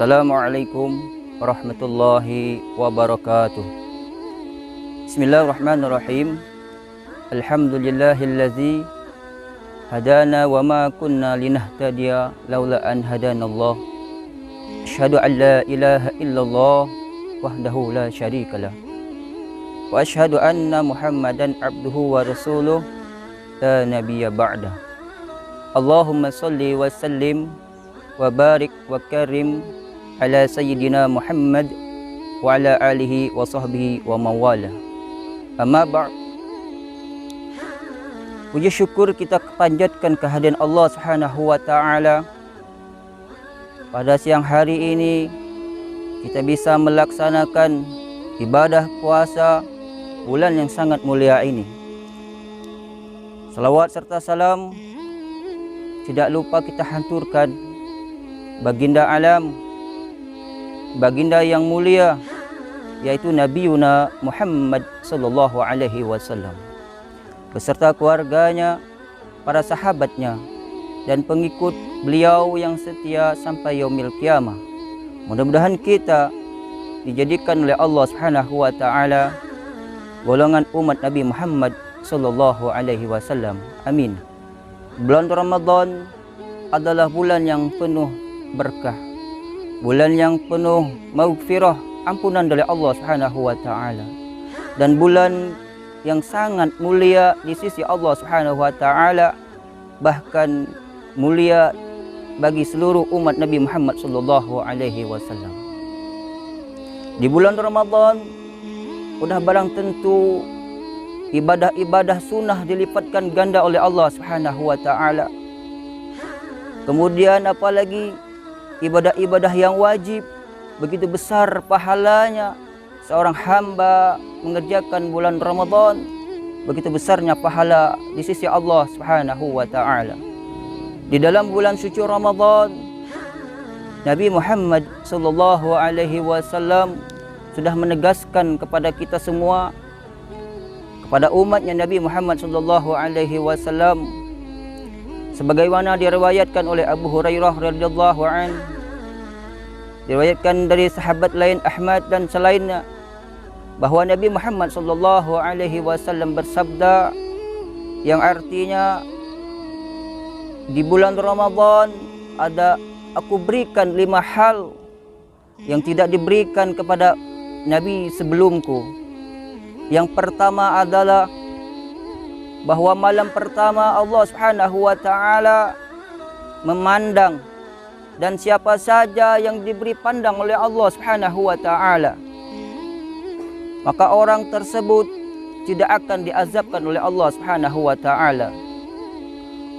Assalamualaikum warahmatullahi wabarakatuh. Bismillahirrahmanirrahim. Alhamdulillahillazi hadana wa ma kunna linahtadiya laula an hadanallah. Asyhadu an la ilaha illallah wahdahu la syarikalah. Wa asyhadu anna Muhammadan abduhu wa rasuluh la nabiyya ba'dah. Allahumma salli wa sallim wa barik wa karim ala sayyidina Muhammad wa ala alihi wa sahbihi wa mawala. Amma ba'd. Puji syukur kita panjatkan kehadiran Allah Subhanahu wa taala. Pada siang hari ini kita bisa melaksanakan ibadah puasa bulan yang sangat mulia ini. Salawat serta salam tidak lupa kita hanturkan baginda alam, baginda yang mulia, yaitu Nabi Yuna Muhammad sallallahu alaihi wasallam beserta keluarganya, para sahabatnya dan pengikut beliau yang setia sampai yaumil qiyamah. Mudah-mudahan kita dijadikan oleh Allah Subhanahu wa taala golongan umat Nabi Muhammad sallallahu alaihi wasallam. Amin. Bulan Ramadan adalah bulan yang penuh berkah, bulan yang penuh maghfirah, ampunan dari Allah Subhanahu wa taala, dan bulan yang sangat mulia di sisi Allah Subhanahu wa taala, bahkan mulia bagi seluruh umat Nabi Muhammad sallallahu alaihi wasallam. Di bulan Ramadan sudah barang tentu ibadah-ibadah sunnah dilipatkan ganda oleh Allah Subhanahu wa taala. Kemudian apalagi ibadah-ibadah yang wajib, begitu besar pahalanya seorang hamba mengerjakan bulan Ramadan, begitu besarnya pahala di sisi Allah Subhanahu wa taala. Di dalam bulan suci Ramadan, Nabi Muhammad sallallahu alaihi wasallam sudah menegaskan kepada kita semua, kepada umatnya Nabi Muhammad sallallahu alaihi wasallam, sebagaimana diriwayatkan oleh Abu Hurairah radhiyallahu an, diriwayatkan dari sahabat lain Ahmad dan selainnya, bahwa Nabi Muhammad sallallahu alaihi wasallam bersabda yang artinya, di bulan Ramadan aku berikan 5 hal yang tidak diberikan kepada Nabi sebelumku. Yang pertama adalah bahwa malam pertama Allah Subhanahu wa taala memandang, dan siapa saja yang diberi pandang oleh Allah Subhanahu wa taala, maka orang tersebut tidak akan diazabkan oleh Allah Subhanahu wa taala.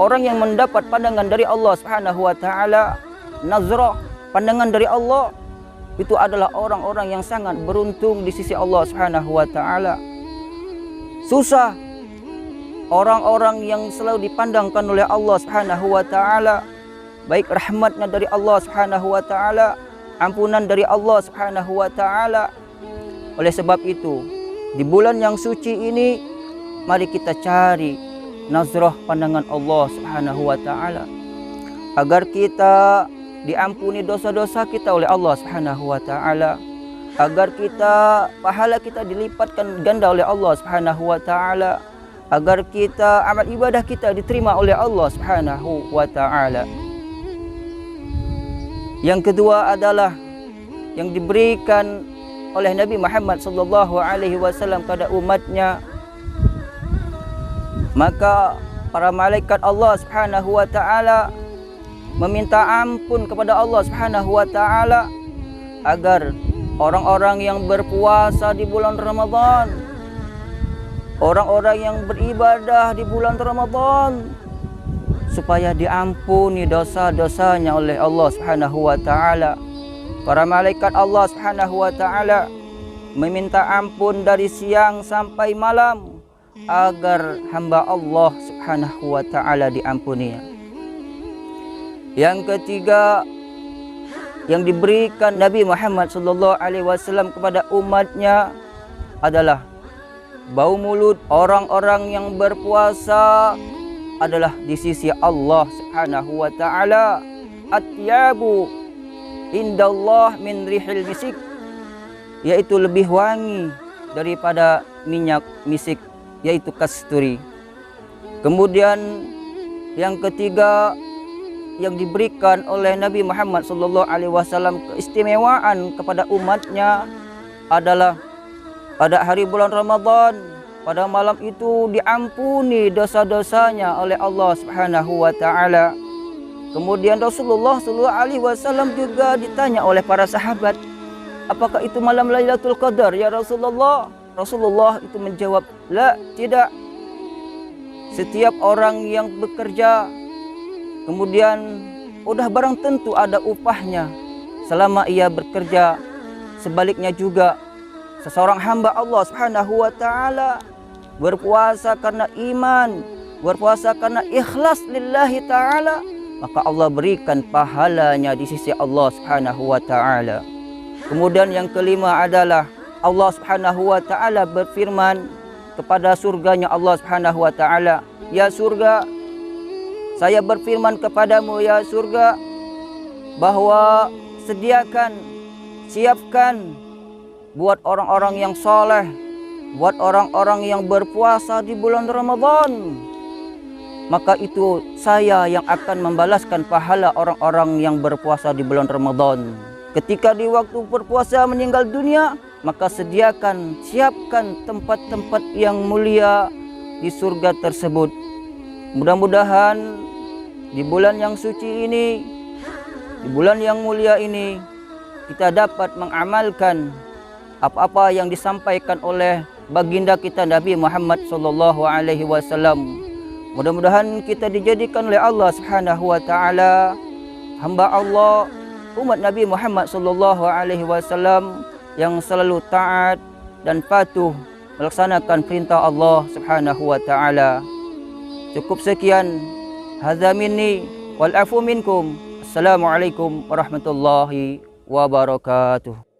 Orang yang mendapat pandangan dari Allah Subhanahu wa taala, nazrah, pandangan dari Allah, itu adalah orang-orang yang sangat beruntung di sisi Allah Subhanahu wa taala. Susah orang-orang yang selalu dipandangkan oleh Allah Subhanahu wa taala, baik rahmatnya dari Allah Subhanahu wa taala, ampunan dari Allah Subhanahu wa taala. Oleh sebab itu, di bulan yang suci ini, mari kita cari nazrah pandangan Allah Subhanahu wa taala, agar kita diampuni dosa-dosa kita oleh Allah Subhanahu wa taala, agar pahala kita dilipatkan ganda oleh Allah Subhanahu wa taala, agar amal ibadah kita diterima oleh Allah Subhanahu wa taala. Yang kedua adalah yang diberikan oleh Nabi Muhammad sallallahu alaihi wasallam kepada umatnya, maka para malaikat Allah Subhanahu wa taala meminta ampun kepada Allah Subhanahu wa taala agar orang-orang yang berpuasa di bulan Ramadan, orang-orang yang beribadah di bulan Ramadan, supaya diampuni dosa-dosanya oleh Allah Subhanahu wa taala. Para malaikat Allah Subhanahu wa taala meminta ampun dari siang sampai malam agar hamba Allah Subhanahu wa taala diampuni. Yang ketiga yang diberikan Nabi Muhammad sallallahu alaihi wasallam kepada umatnya adalah bau mulut orang-orang yang berpuasa adalah di sisi Allah Subhanahu wa taala atyabu indallah min rihil misik, yaitu lebih wangi daripada minyak misik, yaitu kasturi. Kemudian yang ketiga yang diberikan oleh Nabi Muhammad SAW keistimewaan kepada umatnya adalah pada hari bulan Ramadan, pada malam itu diampuni dosa-dosanya oleh Allah Subhanahu wa taala. Kemudian Rasulullah SAW juga ditanya oleh para sahabat, apakah itu malam Lailatul Qadar ya Rasulullah? Rasulullah itu menjawab, la, tidak. Setiap orang yang bekerja kemudian udah barang tentu ada upahnya selama ia bekerja. Sebaliknya juga seseorang hamba Allah Subhanahu wa taala berpuasa karena iman, berpuasa karena ikhlas lillahi taala, maka Allah berikan pahalanya di sisi Allah Subhanahu wa taala. Kemudian yang kelima adalah Allah Subhanahu wa taala berfirman kepada surganya Allah Subhanahu wa taala, ya surga, saya berfirman kepadamu ya surga, bahwa sediakan, siapkan buat orang-orang yang soleh, buat orang-orang yang berpuasa di bulan Ramadan. Maka itu saya yang akan membalaskan pahala orang-orang yang berpuasa di bulan Ramadan. Ketika di waktu berpuasa meninggal dunia, maka sediakan, siapkan tempat-tempat yang mulia di surga tersebut. Mudah-mudahan di bulan yang suci ini, di bulan yang mulia ini, kita dapat mengamalkan apa-apa yang disampaikan oleh baginda kita Nabi Muhammad SAW. Mudah-mudahan kita dijadikan oleh Allah Subhanahu wa taala hamba Allah, umat Nabi Muhammad SAW yang selalu taat dan patuh melaksanakan perintah Allah Subhanahu wa taala. Cukup sekian. Hadza minni wal afu minkum. Assalamualaikum warahmatullahi wabarakatuh.